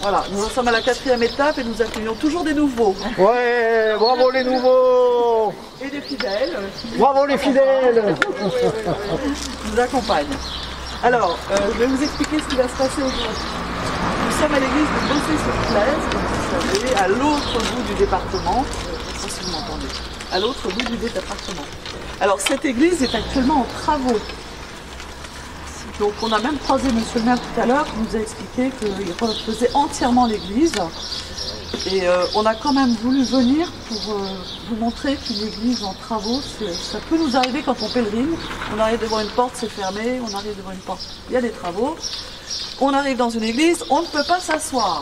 Voilà, nous en sommes à la 4e étape et nous accueillons toujours des nouveaux. Ouais, bravo les nouveaux. Et des fidèles. Bravo les fidèles. Nous accompagnent. Alors, je vais vous expliquer ce qui va se passer aujourd'hui. Nous sommes à l'église de Bossé-sur-Claise, comme vous savez, à l'autre bout du département. Je ne sais pas si vous m'entendez. À l'autre bout du département. Alors, cette église est actuellement en travaux. Donc on a même croisé monsieur le maire tout à l'heure qui nous a expliqué qu'il refaisait entièrement l'église. Et on a quand même voulu venir pour vous montrer qu'une église en travaux, ça peut nous arriver quand on pèlerine. On arrive devant une porte, c'est fermé, on arrive devant une porte, il y a des travaux. On arrive dans une église, on ne peut pas s'asseoir.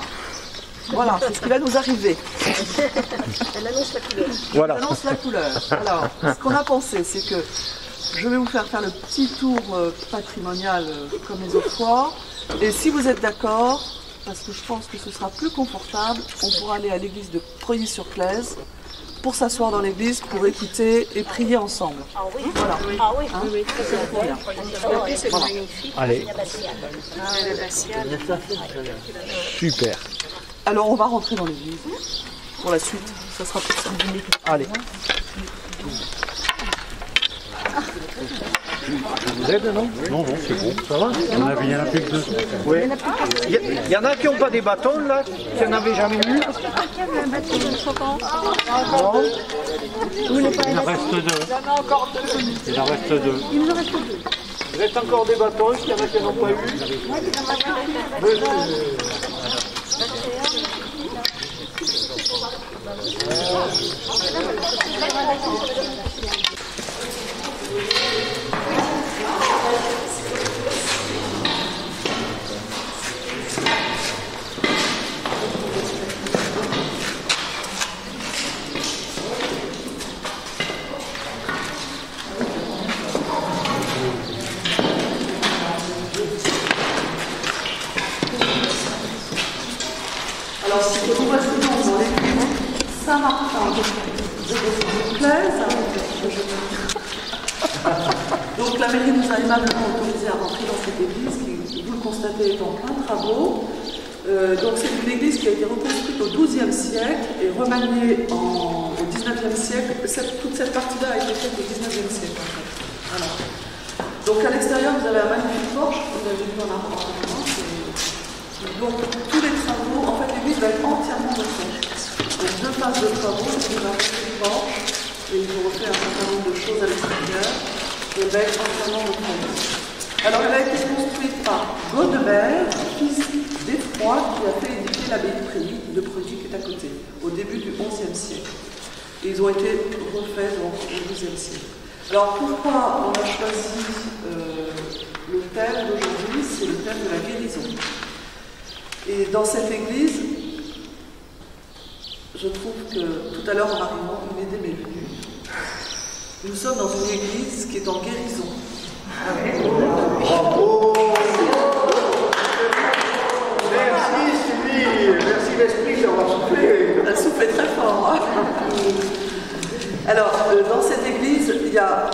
Voilà, c'est ce qui va nous arriver. Elle annonce la couleur. Voilà. Elle annonce la couleur. Alors, ce qu'on a pensé, c'est que je vais vous faire le petit tour patrimonial comme les autres fois. Et si vous êtes d'accord, parce que je pense que ce sera plus confortable, on pourra aller à l'église de Preuilly-sur-Claise pour s'asseoir dans l'église, pour écouter et prier ensemble. Ah oui, voilà. Ah oui, hein, oui, c'est bien. c'est Voilà. magnifique. Allez. Super. Alors on va rentrer dans l'église. Pour la suite, ça sera plus simple. Allez. Vous aide, non? Non, non, c'est bon. Ça va? Il y en a plus que deux. Oui. Il y en a qui n'ont pas des bâtons, là, qui n'en avaient jamais eu. Non. Il en reste deux. Il y en a encore deux. Il en reste deux. Il nous reste deux. Il reste encore des bâtons, s'il y en a qui n'en ont pas eu. Alors, si vous restez dans l'église Saint-Martin de Bossé-sur-Claise, donc la mairie nous a aimablement autorisé à rentrer dans cette église qui, vous le constatez, est en plein travaux. Donc c'est une église qui a été reconstruite au XIIe siècle et remaniée au XIXe siècle. Toute cette partie-là a été faite au XIXe siècle en fait. Voilà. Donc à l'extérieur vous avez un magnifique porche, vous l'avez vu dans la appartement. Donc tous les travaux, en fait l'église va être entièrement refaite. Donc 2 phases de travaux, il va refaire une porche et ils vont refaire un certain nombre de choses à l'extérieur. Et elle va être entièrement refaite. Alors elle a été construite par Godebert, fils d'Effroy, qui a fait édifier l'abbaye de Preuilly qui est à côté, au début du XIe siècle. Et ils ont été refaits donc, au XIIe siècle. Alors pourquoi on a choisi le thème d'aujourd'hui? C'est le thème de la guérison. Et dans cette église, je trouve que tout à l'heure en arrivant, une idée m'est venue. Nous sommes dans une église qui est en guérison. Bravo! Merci Sylvie, merci l'esprit d'avoir soufflé. Elle soufflait très fort. Alors, dans cette église, il n'y a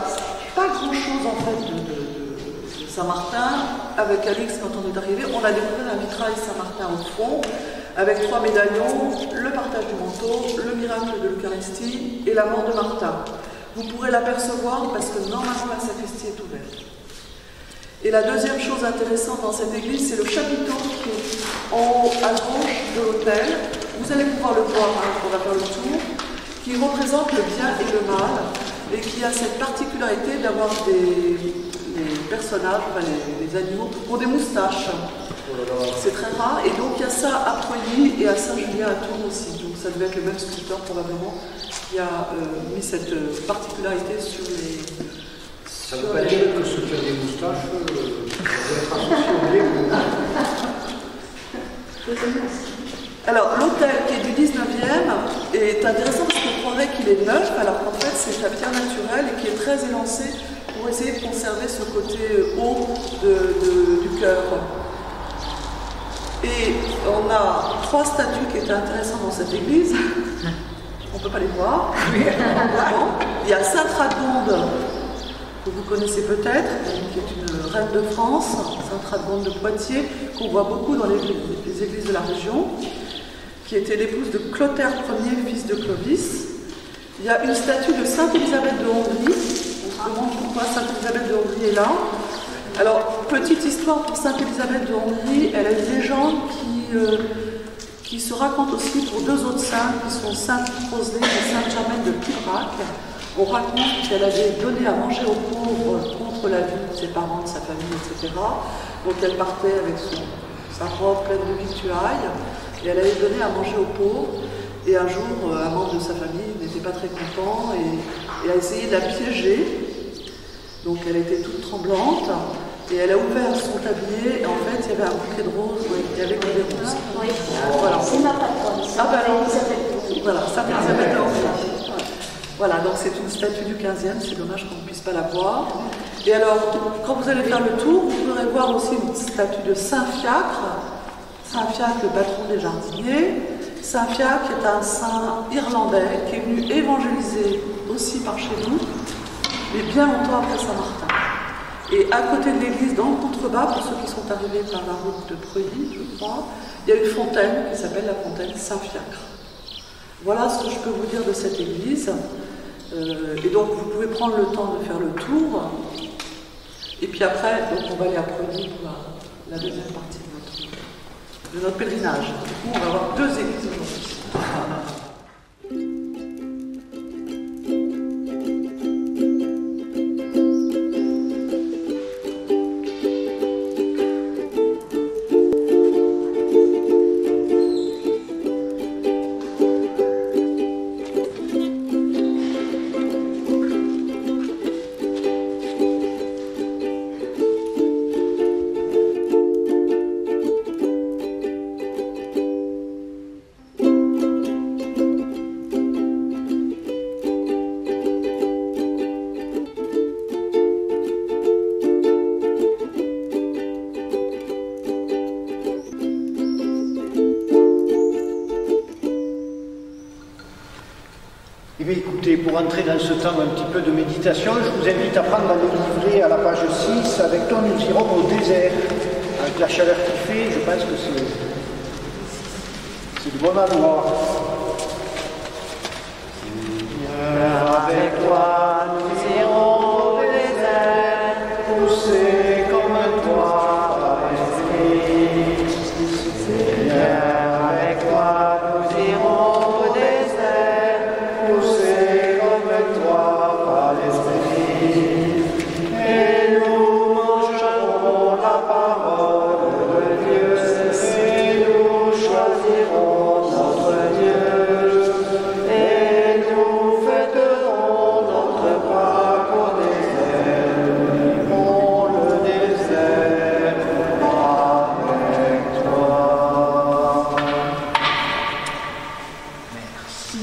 pas grand-chose en fait de Saint-Martin. Avec Alix, quand on est arrivé, on a découvert un vitrail Saint-Martin au fond, avec 3 médaillons, le partage du manteau, le miracle de l'Eucharistie et la mort de Martin. Vous pourrez l'apercevoir parce que normalement la sacristie est ouverte. Et la deuxième chose intéressante dans cette église, c'est le chapiteau qui est en haut à gauche de l'autel. Vous allez pouvoir le voir, hein, on va faire le tour, qui représente le bien et le mal, et qui a cette particularité d'avoir des personnages, enfin les animaux, ont des moustaches. C'est très rare, et donc il y a ça à Preuilly et à Saint-Julien à Tours aussi. Donc ça devait être le même sculpteur probablement qui a mis cette particularité sur les... Ça ne veut pas dire que ceux qui ont des moustaches doivent être associés au blé. Alors, l'hôtel qui est du 19e est intéressant parce qu'on croirait qu'il est neuf, alors qu'en fait c'est la pierre naturelle et qui est très élancé pour essayer de conserver ce côté haut du cœur. Et on a 3 statues qui étaient intéressantes dans cette église. On ne peut pas les voir. Il y a Sainte Radegonde que vous connaissez peut-être, qui est une reine de France, Sainte Radegonde de Poitiers, qu'on voit beaucoup dans les églises de la région, qui était l'épouse de Clotaire Ier, fils de Clovis. Il y a une statue de Sainte Élisabeth de Hongrie. On se demande pourquoi Sainte Élisabeth de Hongrie est là. Alors, petite histoire pour Sainte Élisabeth de Hongrie, elle a une légende qui se raconte aussi pour deux autres saintes, qui sont Sainte Roselée et Sainte Germaine de Pibrac. On raconte qu'elle avait donné à manger aux pauvres contre la vie de ses parents, de sa famille, etc. Donc elle partait avec sa robe pleine de victuailles, et elle avait donné à manger aux pauvres. Et un jour, un membre de sa famille n'était pas très content et a essayé de la piéger. Donc elle était toute tremblante et elle a ouvert son tablier et en fait il y avait un bouquet de roses il y avait que des roses. Oui, Voilà. c'est ma patronne. Voilà, ça Elisabeth de Hongrie. Voilà, donc c'est une statue du 15e, c'est dommage qu'on ne puisse pas la voir. Et alors, quand vous allez faire le tour, vous pourrez voir aussi une statue de Saint Fiacre. Saint Fiacre, le patron des jardiniers. Saint Fiacre est un saint irlandais qui est venu évangéliser aussi par chez nous, mais bien longtemps après Saint-Martin. Et à côté de l'église, dans le contrebas, pour ceux qui sont arrivés par la route de Preuilly, je crois, il y a une fontaine qui s'appelle la fontaine Saint-Fiacre. Voilà ce que je peux vous dire de cette église. Et donc vous pouvez prendre le temps de faire le tour. Et puis après, donc on va aller à Preuilly pour la deuxième partie de notre pèlerinage. Du coup, on va avoir deux églises aujourd'hui. Écoutez, pour entrer dans ce temps un petit peu de méditation, je vous invite à prendre le livret à la page 6. Avec toi, nous irons au désert. Avec la chaleur qu'il fait, je pense que c'est de bon endroit. Avec toi, nous irons au désert, poussés comme toi par l'esprit. Seigneur, avec toi, nous irons au désert, poussés comme toi par l'esprit. Et nous mangerons la parole de Dieu, et nous choisirons notre Dieu, et nous fêterons notre Pâques au désert. Nous vivrons le désert avec toi. Merci.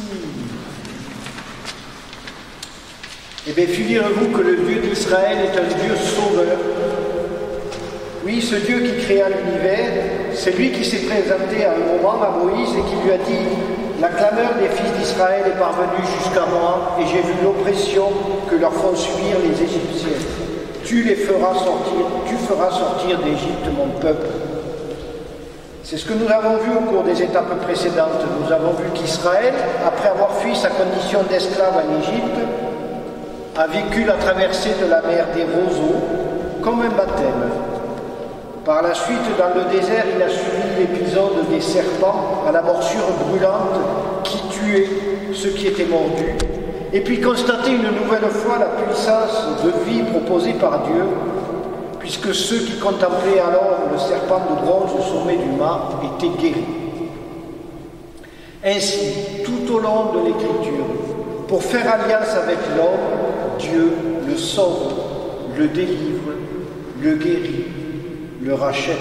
Eh bien, figurez-vous que le Dieu d'Israël est un Dieu sauveur. Oui, ce Dieu qui créa l'univers, c'est lui qui s'est présenté à un moment à Moïse et qui lui a dit « La clameur des fils d'Israël est parvenue jusqu'à moi et j'ai vu l'oppression que leur font subir les Égyptiens. Tu feras sortir d'Égypte mon peuple. » C'est ce que nous avons vu au cours des étapes précédentes. Nous avons vu qu'Israël, après avoir fui sa condition d'esclave en Égypte, a vécu la traversée de la mer des roseaux comme un baptême. Par la suite, dans le désert, il a subi l'épisode des serpents à la morsure brûlante qui tuaient ceux qui étaient mordus, et puis constaté une nouvelle fois la puissance de vie proposée par Dieu, puisque ceux qui contemplaient alors le serpent de bronze au sommet du mât étaient guéris. Ainsi, tout au long de l'Écriture, pour faire alliance avec l'homme, Dieu le sauve, le délivre, le guérit, le rachète.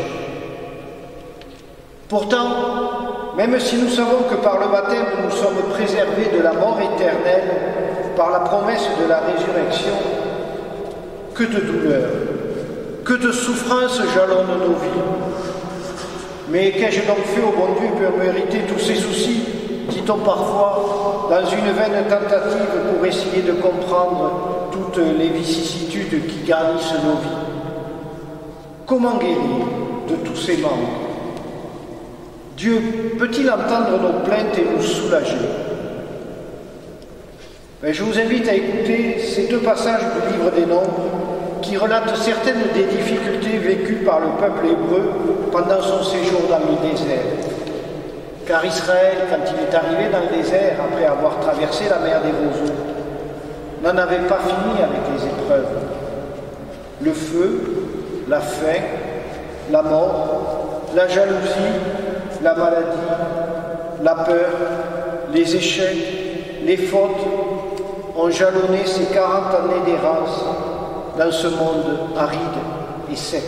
Pourtant, même si nous savons que par le baptême nous sommes préservés de la mort éternelle, par la promesse de la résurrection, que de douleurs, que de souffrances jalonnent nos vies. Mais qu'ai-je donc fait au bon Dieu pour mériter tous ces soucis, dit-on parfois, dans une vaine tentative pour essayer de comprendre toutes les vicissitudes qui garnissent nos vies. Comment guérir de tous ces manques? Dieu peut-il entendre nos plaintes et nous soulager? Je vous invite à écouter ces deux passages du livre des Nombres qui relatent certaines des difficultés vécues par le peuple hébreu pendant son séjour dans le désert. Car Israël, quand il est arrivé dans le désert, après avoir traversé la mer des roseaux, n'en avait pas fini avec les épreuves. Le feu, la faim, la mort, la jalousie, la maladie, la peur, les échecs, les fautes ont jalonné ces 40 années d'errance dans ce monde aride et sec.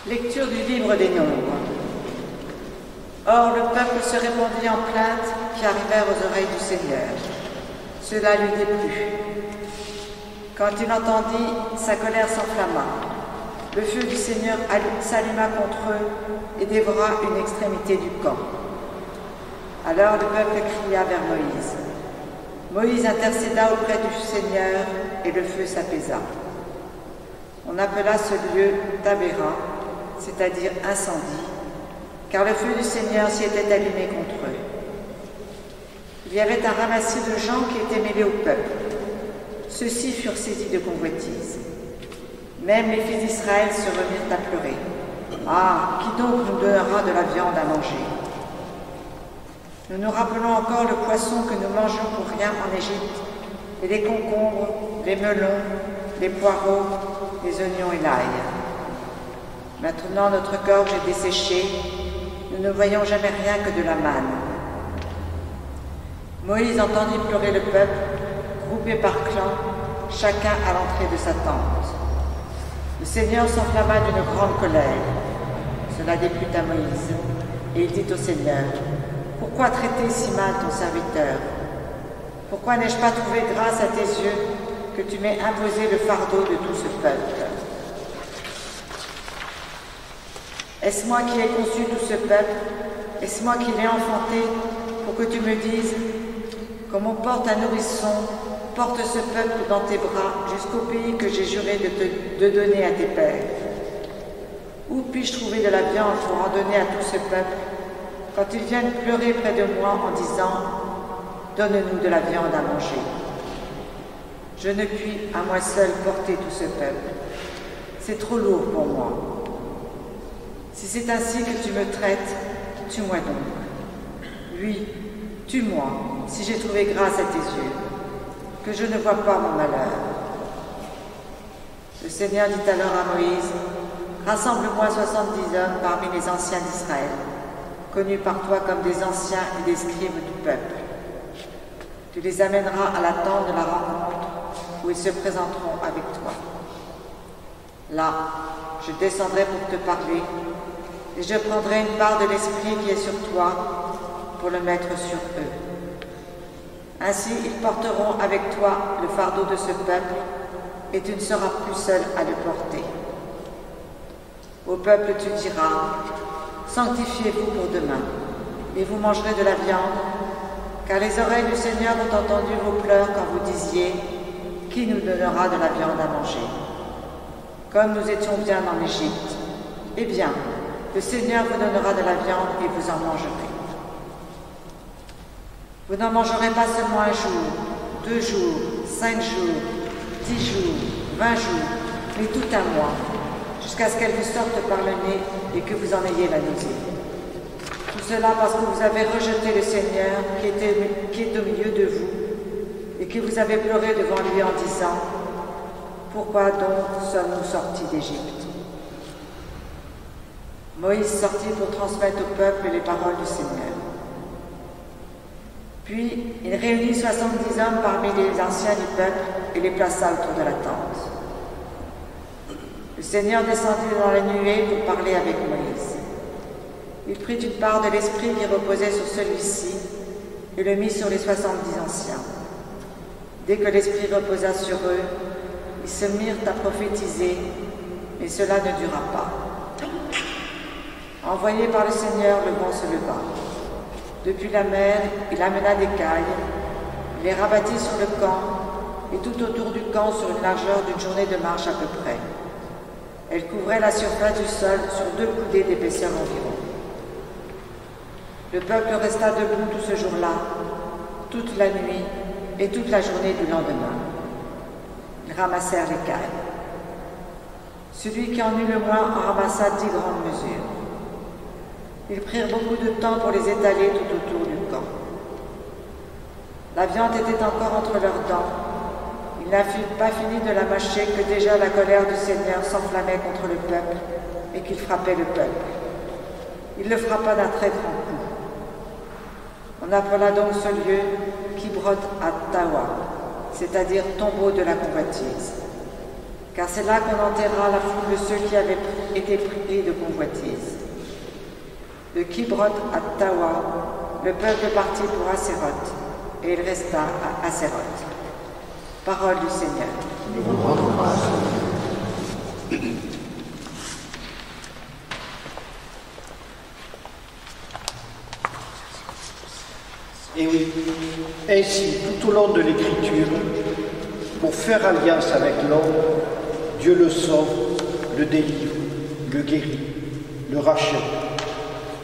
Lecture du livre des Nombres. Or, le peuple se répandit en plaintes qui arrivèrent aux oreilles du Seigneur. Cela lui déplut. Quand il entendit, sa colère s'enflamma. Le feu du Seigneur s'alluma contre eux et dévora une extrémité du camp. Alors le peuple cria vers Moïse. Moïse intercéda auprès du Seigneur et le feu s'apaisa. On appela ce lieu Tabéra, c'est-à-dire incendie, car le feu du Seigneur s'y était allumé contre eux. Il y avait un ramassis de gens qui étaient mêlés au peuple. Ceux-ci furent saisis de convoitise. Même les fils d'Israël se remirent à pleurer. « Ah, qui donc nous donnera de la viande à manger ?» Nous nous rappelons encore le poisson que nous mangions pour rien en Égypte, et les concombres, les melons, les poireaux, les oignons et l'ail. Maintenant notre gorge est desséchée, nous ne voyons jamais rien que de la manne. Moïse entendit pleurer le peuple, groupé par clans, chacun à l'entrée de sa tente. Le Seigneur s'enflamma d'une grande colère. Cela déplut à Moïse, et il dit au Seigneur, « Pourquoi traiter si mal ton serviteur? Pourquoi n'ai-je pas trouvé grâce à tes yeux que tu m'aies imposé le fardeau de tout ce peuple? Est-ce moi qui ai conçu tout ce peuple? Est-ce moi qui l'ai enfanté pour que tu me dises, comme on porte un nourrisson, porte ce peuple dans tes bras jusqu'au pays que j'ai juré de donner à tes pères? Où puis-je trouver de la viande pour en donner à tout ce peuple quand ils viennent pleurer près de moi en disant « Donne-nous de la viande à manger ». Je ne puis à moi seul porter tout ce peuple. C'est trop lourd pour moi. Si c'est ainsi que tu me traites, tue-moi donc. Oui, tue-moi, si j'ai trouvé grâce à tes yeux, que je ne vois pas mon malheur. Le Seigneur dit alors à Moïse, « Rassemble-moi 70 hommes parmi les anciens d'Israël, connus par toi comme des anciens et des scribes du peuple. Tu les amèneras à la tente de la rencontre, où ils se présenteront avec toi. Là, je descendrai pour te parler, et je prendrai une part de l'Esprit qui est sur toi pour le mettre sur eux. Ainsi, ils porteront avec toi le fardeau de ce peuple, et tu ne seras plus seul à le porter. Au peuple, tu diras, sanctifiez-vous pour demain, et vous mangerez de la viande, car les oreilles du Seigneur ont entendu vos pleurs quand vous disiez, qui nous donnera de la viande à manger? Comme nous étions bien en Égypte, eh bien, le Seigneur vous donnera de la viande et vous en mangerez. Vous n'en mangerez pas seulement un jour, 2 jours, 5 jours, 10 jours, 20 jours, mais tout un mois, jusqu'à ce qu'elle vous sorte par le nez et que vous en ayez la nausée. Tout cela parce que vous avez rejeté le Seigneur qui est au milieu de vous et que vous avez pleuré devant lui en disant « Pourquoi donc sommes-nous sortis d'Égypte ?» Moïse sortit pour transmettre au peuple les paroles du Seigneur. Puis il réunit 70 hommes parmi les anciens du peuple et les plaça autour de la tente. Le Seigneur descendit dans la nuée pour parler avec Moïse. Il prit une part de l'esprit qui reposait sur celui-ci et le mit sur les 70 anciens. Dès que l'esprit reposa sur eux, ils se mirent à prophétiser Mais cela ne dura pas. Envoyé par le Seigneur, le vent se leva. Depuis la mer, il amena des cailles, il les rabattit sur le camp, et tout autour du camp sur une largeur d'une journée de marche à peu près. Elle couvrait la surface du sol sur 2 coudées d'épaisseur environ. Le peuple resta debout tout ce jour-là, toute la nuit et toute la journée du lendemain. Ils ramassèrent les cailles. Celui qui en eut le moins en ramassa 10 grandes mesures. Ils prirent beaucoup de temps pour les étaler tout autour du camp. La viande était encore entre leurs dents. Il n'a pas fini de la mâcher que déjà la colère du Seigneur s'enflammait contre le peuple et qu'il frappait le peuple. Il le frappa d'un très grand coup. On appela donc ce lieu Kibrot Hattawa, c'est-à-dire tombeau de la convoitise. Car c'est là qu'on enterra la foule de ceux qui avaient été pris de convoitise. De Kibrot Hattawa, le peuple partit pour Asséroth, et il resta à Asséroth. Parole du Seigneur. Nous vous rendons grâce. Et oui, ainsi, tout au long de l'Écriture, pour faire alliance avec l'homme, Dieu le sauve, le délivre, le guérit, le rachète,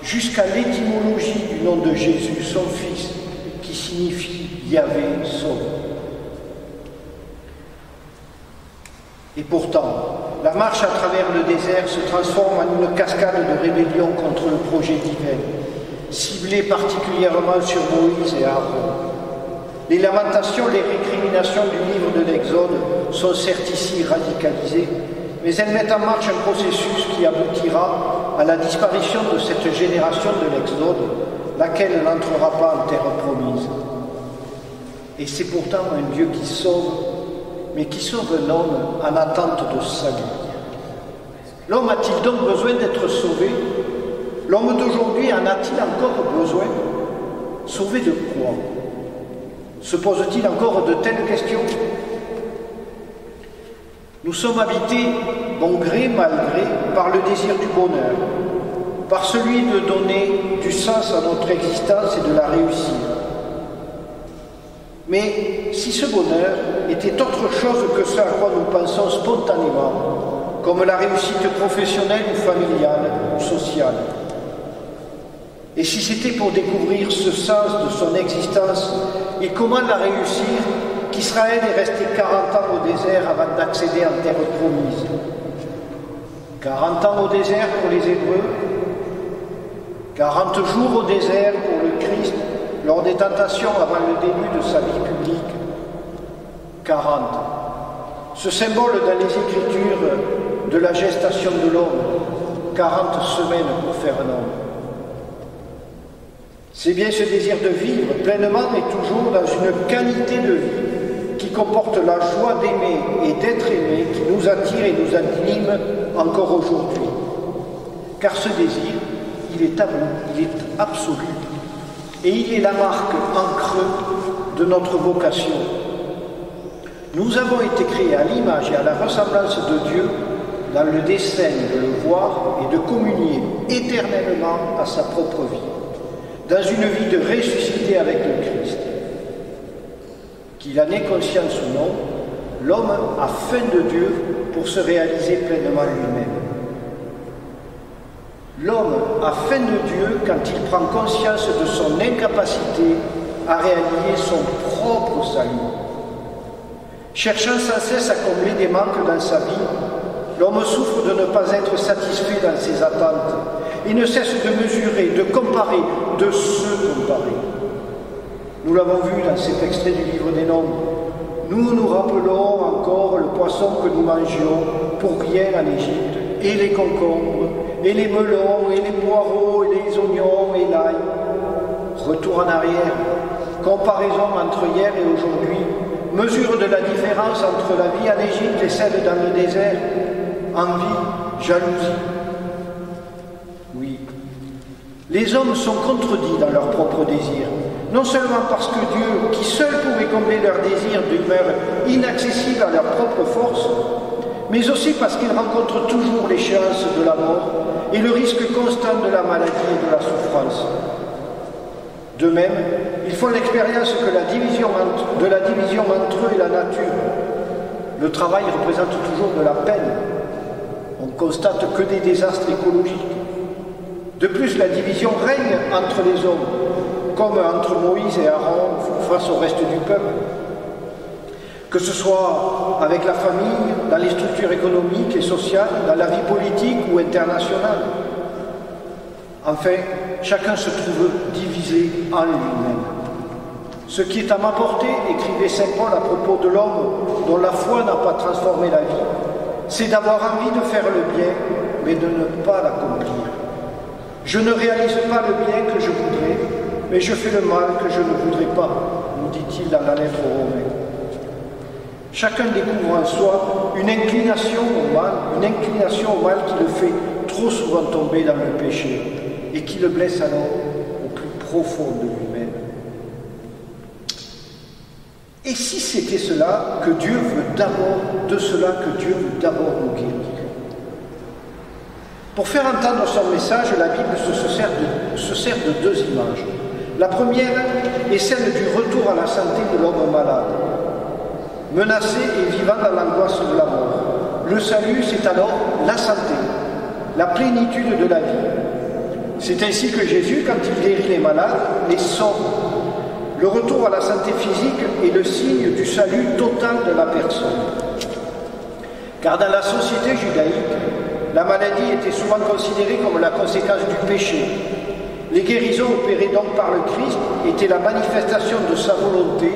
jusqu'à l'étymologie du nom de Jésus, son Fils, qui signifie Yahvé sauve. Et pourtant, la marche à travers le désert se transforme en une cascade de rébellion contre le projet divin, ciblée particulièrement sur Moïse et Aaron. Les lamentations, les récriminations du livre de l'Exode sont certes ici radicalisées, mais elles mettent en marche un processus qui aboutira à la disparition de cette génération de l'Exode, laquelle n'entrera pas en terre promise. Et c'est pourtant un Dieu qui sauve, mais qui sauve un homme en attente de salut. L'homme a-t-il donc besoin d'être sauvé? L'homme d'aujourd'hui en a-t-il encore besoin? Sauvé de quoi? Se pose-t-il encore de telles questions? Nous sommes habités, bon gré, mal gré, par le désir du bonheur, par celui de donner du sens à notre existence et de la réussir. Mais si ce bonheur était autre chose que ce à quoi nous pensons spontanément, comme la réussite professionnelle ou familiale ou sociale, et si c'était pour découvrir ce sens de son existence et comment la réussir, qu'Israël est resté 40 ans au désert avant d'accéder en terre promise. 40 ans au désert pour les Hébreux, 40 jours au désert pour le Christ lors des tentations avant le début de sa vie publique. 40. Ce symbole dans les Écritures de la gestation de l'homme, 40 semaines pour faire un homme. C'est bien ce désir de vivre pleinement et toujours dans une qualité de vie qui comporte la joie d'aimer et d'être aimé qui nous attire et nous anime encore aujourd'hui. Car ce désir, il est à nous, il est absolu. Et il est la marque en creux de notre vocation. Nous avons été créés à l'image et à la ressemblance de Dieu dans le dessein de le voir et de communier éternellement à sa propre vie, dans une vie de ressuscité avec le Christ. Qu'il en ait conscience ou non, l'homme a faim de Dieu pour se réaliser pleinement lui-même. L'homme a faim de Dieu quand il prend conscience de son incapacité à réaliser son propre salut. Cherchant sans cesse à combler des manques dans sa vie, l'homme souffre de ne pas être satisfait dans ses attentes et ne cesse de mesurer, de comparer, de se comparer. Nous l'avons vu dans cet extrait du livre des Nombres. Nous nous rappelons encore le poisson que nous mangions pour rien en Égypte, et les concombres, et les melons, et les poireaux, et les oignons, et l'ail. Retour en arrière, comparaison entre hier et aujourd'hui, mesure de la différence entre la vie en Égypte et celle dans le désert, envie, jalousie. Oui, les hommes sont contredits dans leurs propres désirs, non seulement parce que Dieu, qui seul pouvait combler leurs désirs d'humeur inaccessible à leur propre force, mais aussi parce qu'il rencontre toujours l'échéance de la mort et le risque constant de la maladie et de la souffrance. De même, ils font l'expérience de la division entre eux et la nature. Le travail représente toujours de la peine. On constate que des désastres écologiques. De plus, la division règne entre les hommes, comme entre Moïse et Aaron face au reste du peuple. Que ce soit avec la famille, dans les structures économiques et sociales, dans la vie politique ou internationale. Enfin, chacun se trouve divisé en lui-même. Ce qui est à ma portée, écrivait saint Paul à propos de l'homme dont la foi n'a pas transformé la vie, c'est d'avoir envie de faire le bien, mais de ne pas l'accomplir. Je ne réalise pas le bien que je voudrais, mais je fais le mal que je ne voudrais pas, nous dit-il dans la lettre aux Romains. Chacun découvre en soi une inclination au mal qui le fait trop souvent tomber dans le péché et qui le blesse alors au plus profond de lui-même. Et si c'était cela que Dieu veut d'abord, de cela que Dieu veut d'abord nous guérir? Pour faire entendre son message, la Bible se sert de deux images. La première est celle du retour à la santé de l'homme malade, menacé et vivant dans l'angoisse de la mort. Le salut, c'est alors la santé, la plénitude de la vie. C'est ainsi que Jésus, quand il guérit les malades, les sauve. Le retour à la santé physique est le signe du salut total de la personne. Car dans la société judaïque, la maladie était souvent considérée comme la conséquence du péché. Les guérisons opérées donc par le Christ étaient la manifestation de sa volonté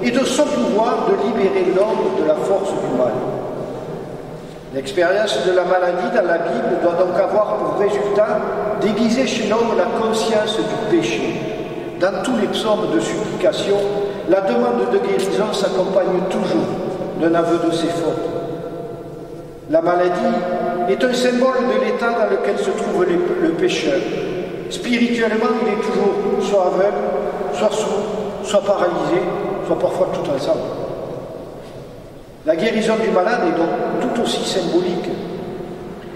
et de son pouvoir de libérer l'homme de la force du mal. L'expérience de la maladie dans la Bible doit donc avoir pour résultat d'aiguiser chez l'homme la conscience du péché. Dans tous les psaumes de supplication, la demande de guérison s'accompagne toujours d'un aveu de ses fautes. La maladie est un symbole de l'état dans lequel se trouve le pécheur. Spirituellement, il est toujours soit aveugle, soit sourd, soit paralysé, soit parfois tout ensemble. La guérison du malade est donc tout aussi symbolique.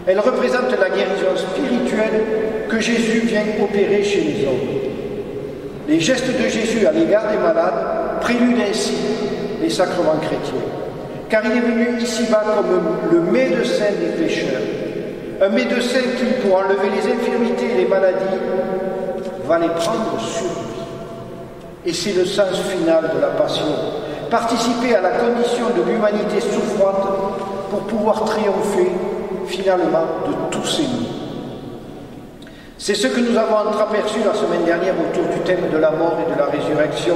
Elle représente la guérison spirituelle que Jésus vient opérer chez les hommes. Les gestes de Jésus à l'égard des malades préludent ainsi les sacrements chrétiens. Car il est venu ici-bas comme le médecin des pécheurs. Un médecin qui, pour enlever les infirmités et les maladies, va les prendre sur lui. Et c'est le sens final de la passion. Participer à la condition de l'humanité souffrante pour pouvoir triompher finalement de tous ses maux. C'est ce que nous avons entreaperçu la semaine dernière autour du thème de la mort et de la résurrection,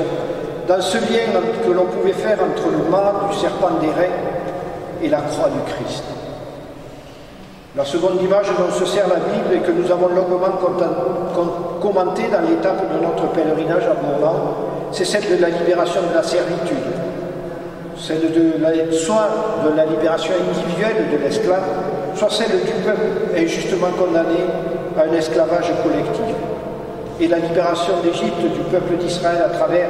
dans ce lien que l'on pouvait faire entre le mal du serpent d'airain et la croix du Christ. La seconde image dont se sert la Bible et que nous avons longuement commentée dans l'étape de notre pèlerinage à Morlan, c'est celle de la libération de la servitude, soit de la libération individuelle de l'esclave, soit celle du peuple injustement condamné à un esclavage collectif, et la libération d'Égypte du peuple d'Israël à travers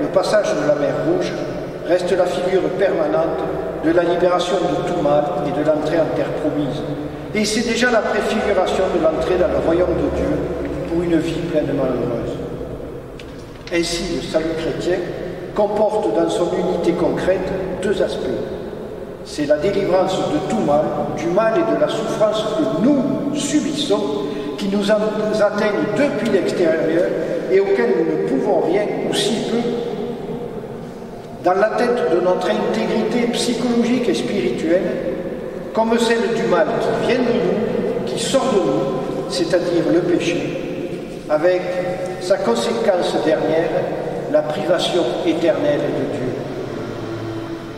le passage de la mer Rouge reste la figure permanente de la libération de tout mal et de l'entrée en terre promise. Et c'est déjà la préfiguration de l'entrée dans le royaume de Dieu pour une vie pleinement heureuse. Ainsi, le salut chrétien comporte dans son unité concrète deux aspects. C'est la délivrance de tout mal, du mal et de la souffrance que nous subissons, qui nous atteignent depuis l'extérieur et auxquels nous ne pouvons rien ou si peu, dans l'atteinte de notre intégrité psychologique et spirituelle, comme celle du mal qui vient de nous, qui sort de nous, c'est-à-dire le péché, avec sa conséquence dernière, la privation éternelle de Dieu.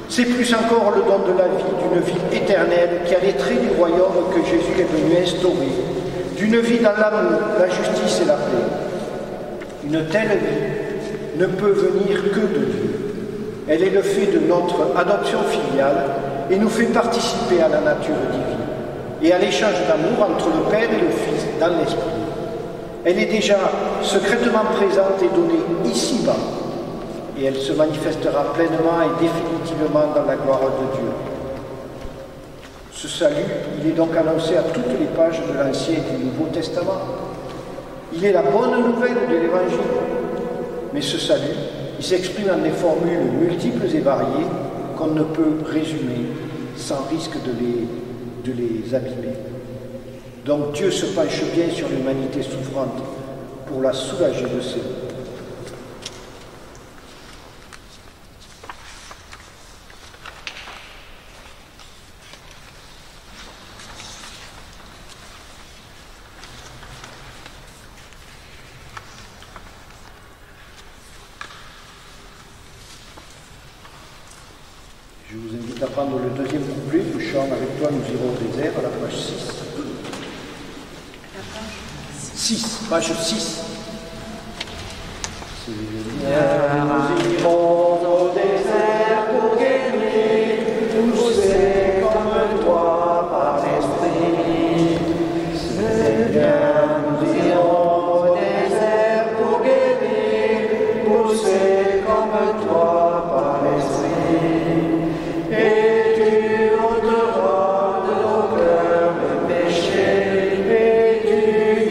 C'est plus encore le don de la vie, d'une vie éternelle qui a les traits du royaume que Jésus est venu instaurer, d'une vie dans l'amour, la justice et la paix. Une telle vie ne peut venir que de Dieu. Elle est le fait de notre adoption filiale et nous fait participer à la nature divine et à l'échange d'amour entre le Père et le Fils dans l'Esprit. Elle est déjà secrètement présente et donnée ici-bas, et elle se manifestera pleinement et définitivement dans la gloire de Dieu. Ce salut, il est donc annoncé à toutes les pages de l'Ancien et du Nouveau Testament. Il est la bonne nouvelle de l'Évangile. Mais ce salut, il s'exprime en des formules multiples et variées qu'on ne peut résumer sans risque de les abîmer. Donc Dieu se penche bien sur l'humanité souffrante pour la soulager de ses maux. Je vous invite à prendre le deuxième couplet du chant Avec toi nous irons au désert à la page 6. Page 6. Seigneur, nous irons au désert pour guérir, pousser comme toi par l'esprit. Seigneur, nous irons au désert pour guérir, pousser comme toi par l'esprit. Et tu ôteras de nos cœurs le péché, et tu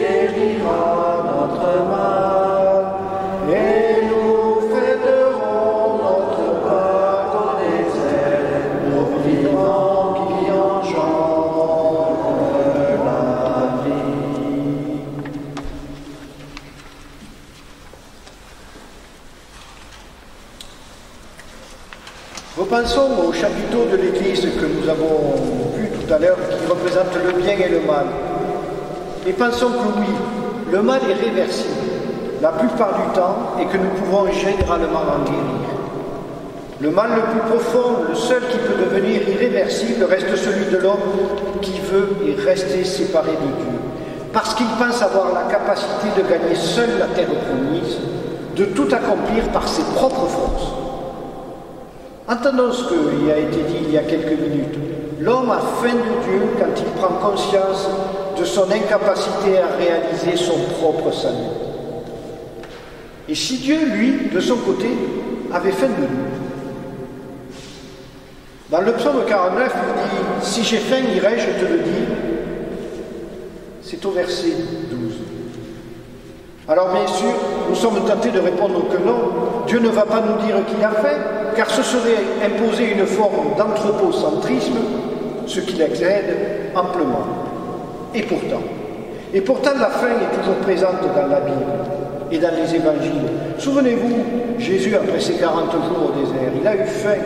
guériras notre mal. Et nous fêterons notre Pâques au désert, nos vivants qui engendrent la vie. Repensons au chapiteau de l'Église que nous avons vu tout à l'heure, qui représente le bien et le mal. Et pensons que oui, le mal est réversible la plupart du temps et que nous pouvons généralement en guérir. Le mal le plus profond, le seul qui peut devenir irréversible, reste celui de l'homme qui veut y rester séparé de Dieu, parce qu'il pense avoir la capacité de gagner seul la terre promise, de tout accomplir par ses propres forces. Entendons ce qui a été dit il y a quelques minutes. L'homme a faim de Dieu quand il prend conscience de son incapacité à réaliser son propre salut. Et si Dieu, lui, de son côté, avait faim de nous? Dans le psaume 49, il dit « Si j'ai faim, irai-je te le dire ?» C'est au verset 12. Alors bien sûr, nous sommes tentés de répondre que non, Dieu ne va pas nous dire qu'il a faim, car ce serait imposer une forme d'anthropocentrisme, ce qui l'excède amplement. Et pourtant la faim est toujours présente dans la Bible et dans les évangiles. Souvenez-vous, Jésus, après ses 40 jours au désert, il a eu faim.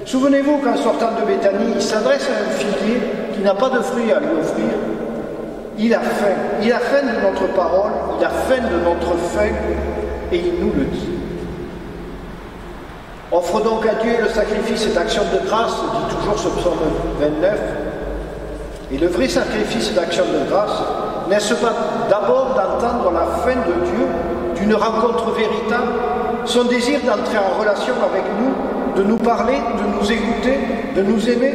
Souvenez-vous qu'en sortant de Béthanie, il s'adresse à un figuier qui n'a pas de fruits à lui offrir. Il a faim. Il a faim de notre parole, il a faim de notre faim, et il nous le dit. Offre donc à Dieu le sacrifice d'action de grâce, dit toujours ce psaume 29. Et le vrai sacrifice d'action de grâce, n'est-ce pas d'abord d'entendre la faim de Dieu, d'une rencontre véritable, son désir d'entrer en relation avec nous, de nous parler, de nous écouter, de nous aimer?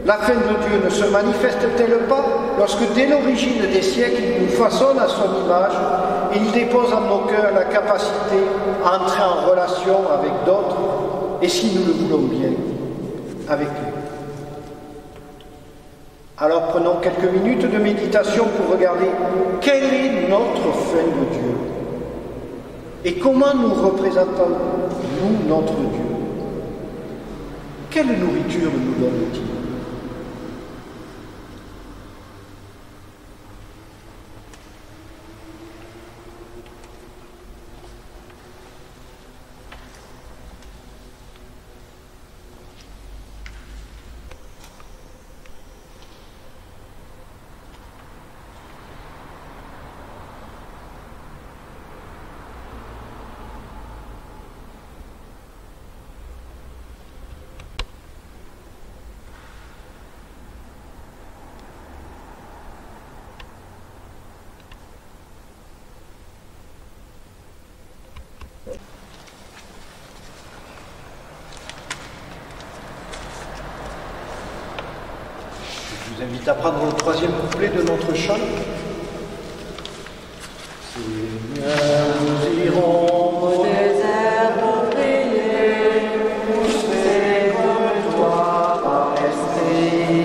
La faim de Dieu ne se manifeste-t-elle pas lorsque dès l'origine des siècles, il nous façonne à son image et il dépose en nos cœurs la capacité à entrer en relation avec d'autres et, si nous le voulons bien, avec lui? Alors prenons quelques minutes de méditation pour regarder quelle est notre faim de Dieu et comment nous représentons-nous notre Dieu. Quelle nourriture nous donne-t-il? Je vous invite à prendre le troisième couplet de notre chant. Seigneur, nous irons au désert pour prier, pousser comme toi par l'esprit.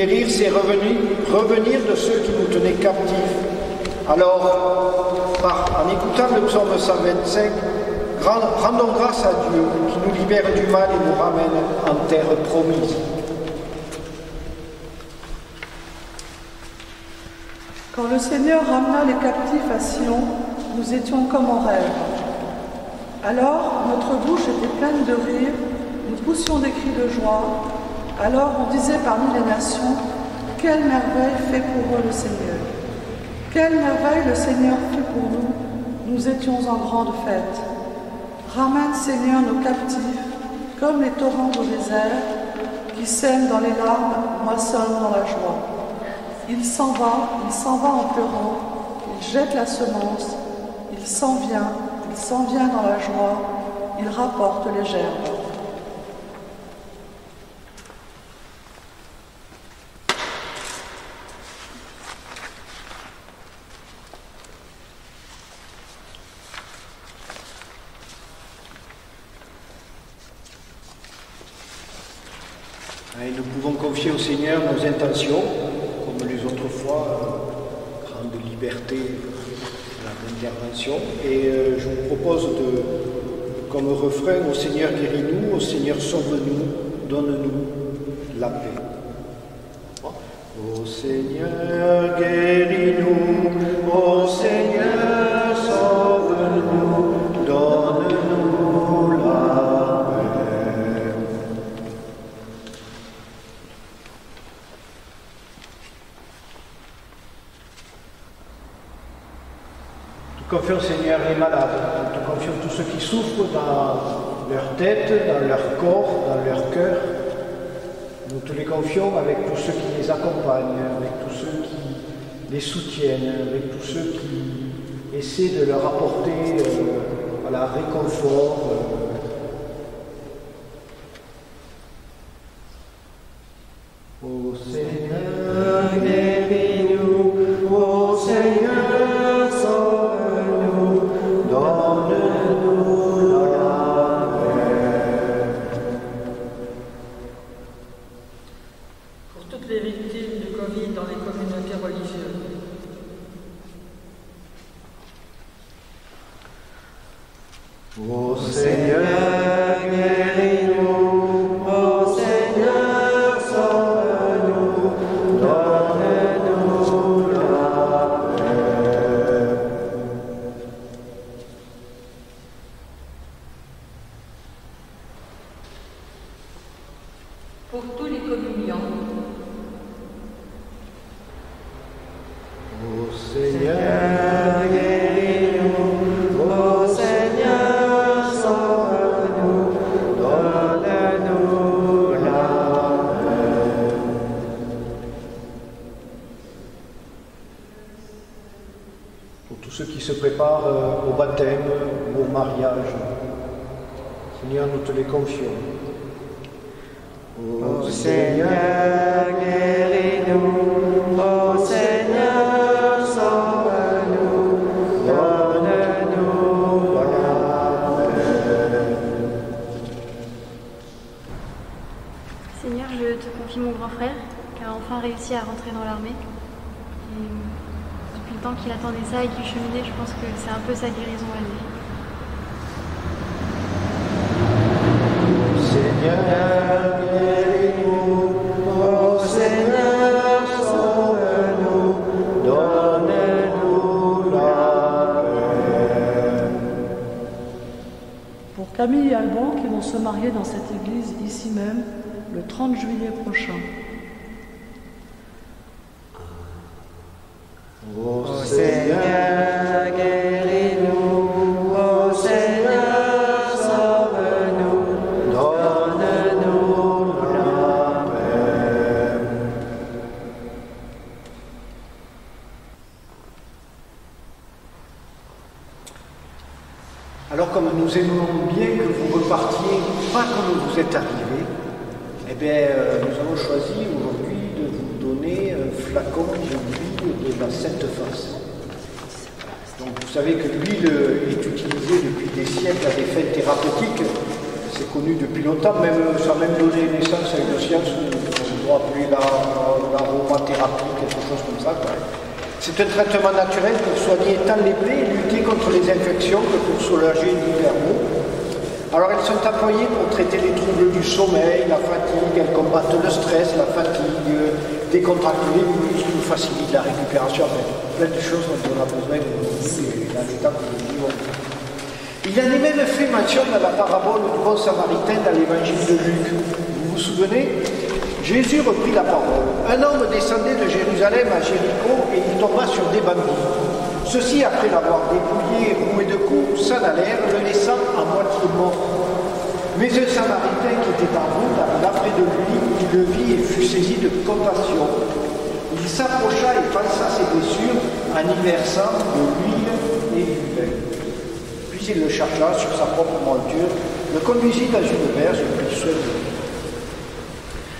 Guérir, c'est revenir de ceux qui nous tenaient captifs. Alors, en écoutant le psaume 125, rendons grâce à Dieu qui nous libère du mal et nous ramène en terre promise. Quand le Seigneur ramena les captifs à Sion, nous étions comme en rêve. Alors, notre bouche était pleine de rire, nous poussions des cris de joie. Alors on disait parmi les nations, quelle merveille fait pour eux le Seigneur. Quelle merveille le Seigneur fait pour nous. Nous étions en grande fête. Ramène, Seigneur, nos captifs, comme les torrents au désert, qui sèment dans les larmes, moissonnent dans la joie. Il s'en va en pleurant, il jette la semence, il s'en vient dans la joie, il rapporte les gerbes. Et nous pouvons confier au Seigneur nos intentions, comme les autres fois, grande liberté à l'intervention. Et je vous propose comme refrain, au Seigneur guéris-nous, au Seigneur sauve-nous, donne-nous la paix. Au Seigneur guéris-nous, au Seigneur sauve-nous, donne-nous la paix. Nous te confions, Seigneur, les malades, nous te confions tous ceux qui souffrent dans leur tête, dans leur corps, dans leur cœur. Nous te les confions avec tous ceux qui les accompagnent, avec tous ceux qui les soutiennent, avec tous ceux qui essaient de leur apporter réconfort. Ô Seigneur, guéris-nous, ô Seigneur, sauve-nous, donne-nous la paix. Pour toutes les victimes du Covid dans les communautés religieuses. Ô Seigneur, guéris-nous, ô Seigneur, sauve-nous, donne-nous la paix. Pour tous les communiants. Ô Seigneur, guéris-nous, ô Seigneur, sauve-nous, donne-nous la paix. Pour tous ceux qui se préparent au baptême ou au mariage, Seigneur, nous te les confions. Ô Seigneur, guéris-nous, ô Seigneur, sauve-nous, donne-nous la paix. Seigneur, je te confie mon grand frère, qui a enfin réussi à rentrer dans l'armée. Et depuis le temps qu'il attendait ça et qu'il cheminait, je pense que c'est un peu sa guérison à lui. Seigneur, guéris-nous, ô Seigneur, sauve-nous, donne-nous la paix. Pour Camille et Alban qui vont se marier dans cette église ici même le 30 juillet prochain. Ô Seigneur, guéris-nous, ô Seigneur, sauve-nous, donne-nous la paix. Alors, comme nous aimons bien que vous repartiez pas comme vous êtes arrivés, eh bien, nous avons choisi aujourd'hui de vous donner un flacon d'huile de la Sainte Face. Donc, vous savez que l'huile est utilisée depuis des siècles à des fins thérapeutiques. C'est connu depuis longtemps, même, ça a même donné naissance à une science qu'on doit appeler la l'aromathérapie, quelque chose comme ça. Quoi. C'est un traitement naturel pour soigner tant les plaies et lutter contre les infections que pour soulager l'hiver mou. Alors elles sont employées pour traiter les troubles du sommeil, la fatigue, elles combattent le stress, la fatigue, décontracter les muscles, facilitent la récupération, enfin, plein de choses dont on a besoin aujourd'hui dans l'état que nous vivons. Il en est même fait mention dans la parabole du bon samaritain dans l'évangile de Luc. Vous vous souvenez? Jésus reprit la parole. Un homme descendait de Jérusalem à Jéricho et il tomba sur des bandits. Ceux-ci, après l'avoir dépouillé et roué de coups, s'en allèrent, le laissant à moitié mort. Mais un Samaritain qui était en route arriva près de lui, il le vit et fut saisi de compassion. Il s'approcha et pansa ses blessures en y versant de l'huile et du vin. Puis il le chargea sur sa propre monture, le conduisit dans une berge et prit soin de lui.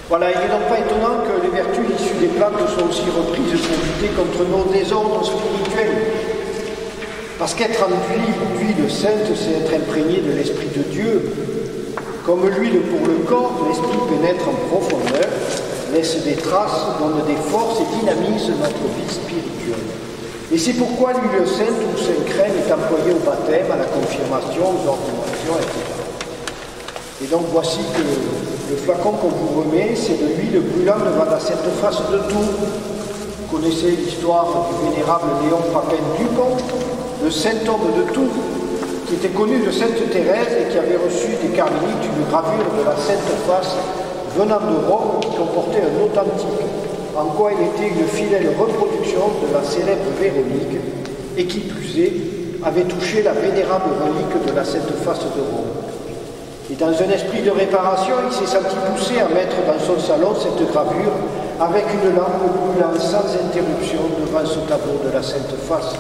Voilà, il n'est donc pas étonnant que les vertus issues des plantes soient aussi reprises pour lutter contre nos désordres spirituels. Parce qu'être enduit d'huile sainte, c'est être imprégné de l'Esprit de Dieu. Comme l'huile pour le corps, l'Esprit pénètre en profondeur, laisse des traces, donne des forces et dynamise notre vie spirituelle. Et c'est pourquoi l'huile sainte ou sainte crème est employée au baptême, à la confirmation, aux ordinations, etc. Et donc voici que le flacon qu'on vous remet, c'est de l'huile brûlante devant la sainte face de Tours. Vous connaissez l'histoire du vénérable Léon Papin Dupont, le saint homme de Tours, qui était connu de Sainte Thérèse et qui avait reçu des carmélites une gravure de la sainte face venant de Rome qui comportait un authentique, en quoi il était une fidèle reproduction de la célèbre Véronique et qui plus est, avait touché la vénérable relique de la sainte face de Rome. Et dans un esprit de réparation, il s'est senti poussé à mettre dans son salon cette gravure avec une lampe brûlant sans interruption devant ce tableau de la Sainte Face.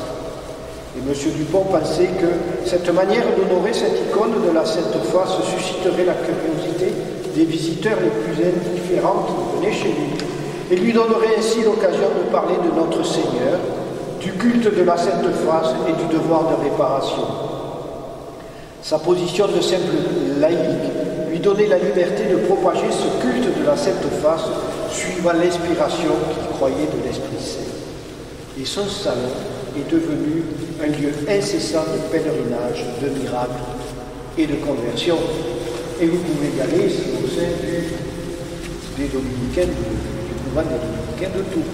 Et M. Dupont pensait que cette manière d'honorer cette icône de la Sainte Face susciterait la curiosité des visiteurs les plus indifférents qui venaient chez lui et lui donnerait ainsi l'occasion de parler de notre Seigneur, du culte de la Sainte Face et du devoir de réparation. Sa position de simple laïque lui donnait la liberté de propager ce culte de la Sainte Face suivant l'inspiration qu'il croyait de l'Esprit Saint. Et son salon est devenu un lieu incessant de pèlerinage, de miracles et de conversion. Et vous pouvez y aller, c'est au sein des Dominicains, du couvent des Dominicains de Tours.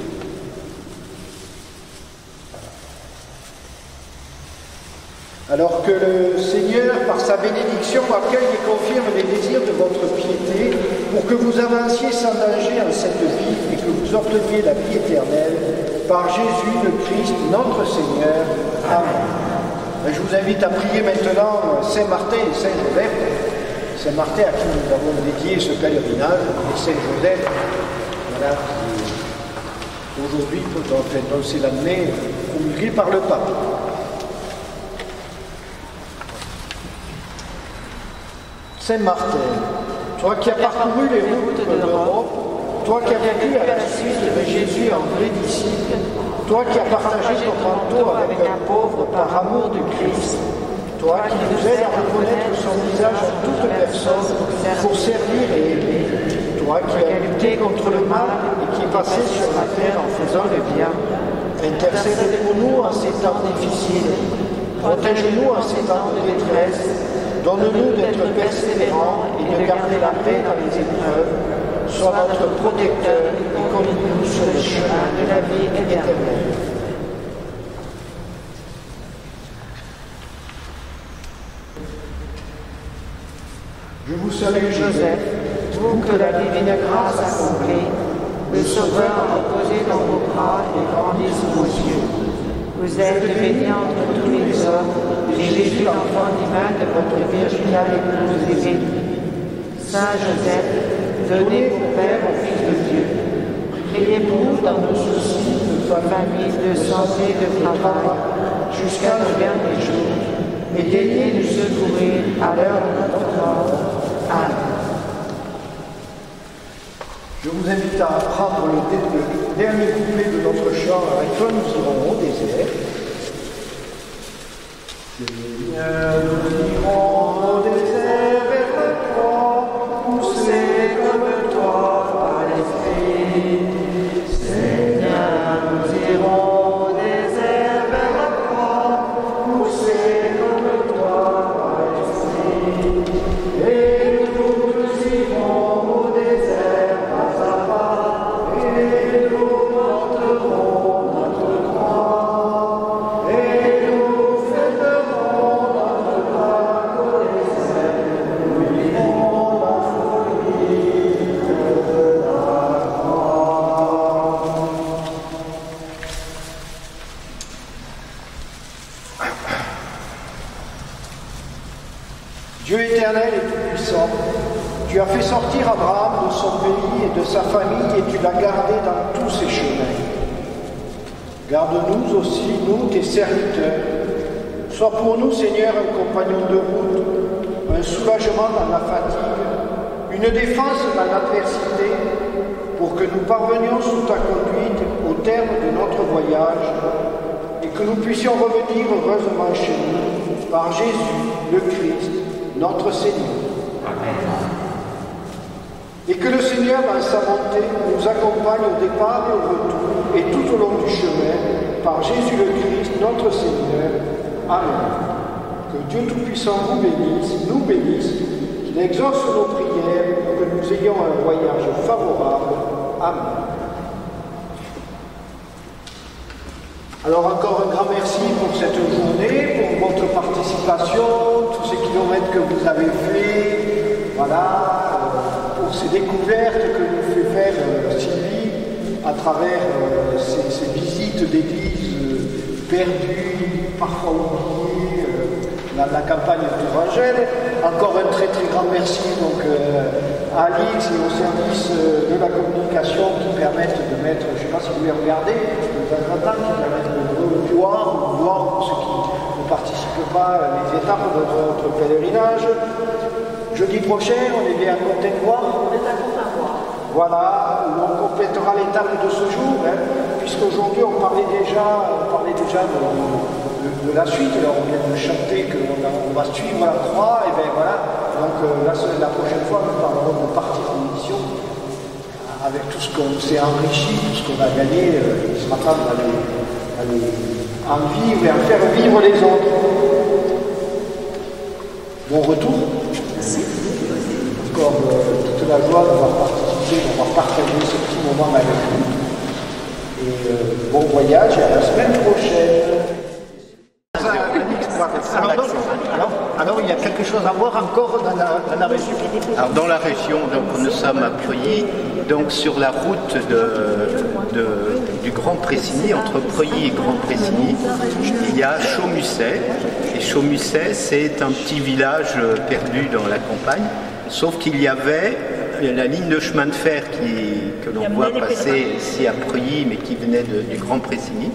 Alors que le Seigneur, par sa bénédiction, accueille et confirme les désirs de votre piété pour que vous avanciez sans danger en cette vie et que vous obteniez la vie éternelle par Jésus le Christ, notre Seigneur. Amen. Je vous invite à prier maintenant Saint Martin et Saint Joseph. Saint Martin à qui nous avons dédié ce pèlerinage et Saint Joseph, voilà, qui aujourd'hui, dont c'est l'année promulguée par le pape. Saint Martin, toi qui as parcouru les routes de l'Europe, toi qui as vécu à la suite de Jésus en vrai disciple, toi qui as partagé ton manteau avec un pauvre par amour du Christ, toi qui nous aides à reconnaître son visage en toute personne pour servir et aimer, toi qui as lutté contre le mal et qui est passé sur la terre en faisant le bien, intercède pour nous en ces temps difficiles, protège-nous en ces temps de détresse. Donne-nous d'être persévérants et de garder la paix dans les épreuves. Sois notre protecteur et conduis-nous sur le chemin de la vie éternelle. Je vous salue, Joseph, vous que la divine grâce a comblé, le Sauveur a reposé dans vos bras et grandi sous vos yeux. Vous êtes béni entre tous les hommes, et Jésus, l'enfant divin de votre virginale épouse, est béni. Saint Joseph, donnez vos pères au Fils de Dieu. Priez pour nous dans nos soucis, de famille, de santé, de travail, jusqu'à nos derniers jours, et daignez nous secourir à l'heure de notre mort. Amen. Je vous invite à apprendre le dernier couplet de notre chant avec toi, nous irons au désert. Seigneur, nous irons au désert vers toi, poussés comme toi par l'Esprit. Tu as fait sortir Abraham de son pays et de sa famille et tu l'as gardé dans tous ses chemins. Garde-nous aussi, nous, tes serviteurs. Sois pour nous, Seigneur, un compagnon de route, un soulagement dans la fatigue, une défense dans l'adversité, pour que nous parvenions sous ta conduite au terme de notre voyage et que nous puissions revenir heureusement chez nous par Jésus, le Christ, notre Seigneur. Amen. Et que le Seigneur, dans sa bonté, nous accompagne au départ et au retour, et tout au long du chemin, par Jésus le Christ, notre Seigneur. Amen. Que Dieu Tout-Puissant nous bénisse, qu'il exauce nos prières, pour que nous ayons un voyage favorable. Amen. Alors encore un grand merci pour cette journée, pour votre participation, tous ces kilomètres que vous avez faits, voilà, pour ces découvertes que nous fait faire Sylvie à travers ces visites d'églises perdues, parfois oubliées, la campagne Tourangelle. Encore un très très grand merci donc, à Alix et au service de la communication qui permettent de mettre, je ne sais pas si vous les regardez, qui permettent de voir pour ceux qui ne participent pas les étapes de notre pèlerinage. Jeudi prochain, on est bien à Côte-d'Ivoire. On est à Côte-d'Ivoire. Voilà, où on complétera l'étape de ce jour, puisqu'aujourd'hui on parlait déjà de la suite. Alors on vient de chanter qu'on va suivre la croix, et bien voilà. Donc la prochaine fois, nous parlerons de partie de l'émission, avec tout ce qu'on s'est enrichi, tout ce qu'on a gagné, il sera temps d'aller en vivre et en faire vivre les autres. Bon retour. Merci. Encore toute la joie d'avoir participé, d'avoir partagé ce petit moment avec vous. Et bon voyage et à la semaine prochaine. Alors, il y a quelque chose à voir encore dans la région. Alors, dans la région, donc, nous sommes à Preuilly, donc sur la route du Grand Pressigny, entre Preuilly et Grand Pressigny, il y a Chaumusset. Et Chaumusset, c'est un petit village perdu dans la campagne, sauf qu'il y avait la ligne de chemin de fer que l'on voit passer ici à Preuilly, mais qui venait du Grand Pressigny.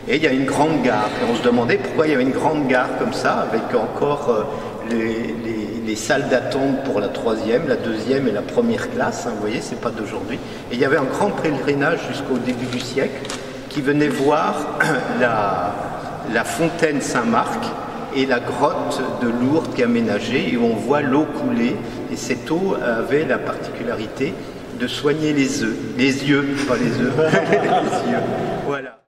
Et il y a une grande gare. Et on se demandait pourquoi il y avait une grande gare comme ça, avec encore les salles d'attente pour la 3e, la 2e et la 1re classe. Hein, vous voyez, c'est pas d'aujourd'hui. Et il y avait un grand pèlerinage jusqu'au début du siècle qui venait voir la fontaine Saint-Marc et la grotte de Lourdes qui est aménagée et où on voit l'eau couler. Et cette eau avait la particularité de soigner les yeux, pas les œufs, les yeux. Voilà.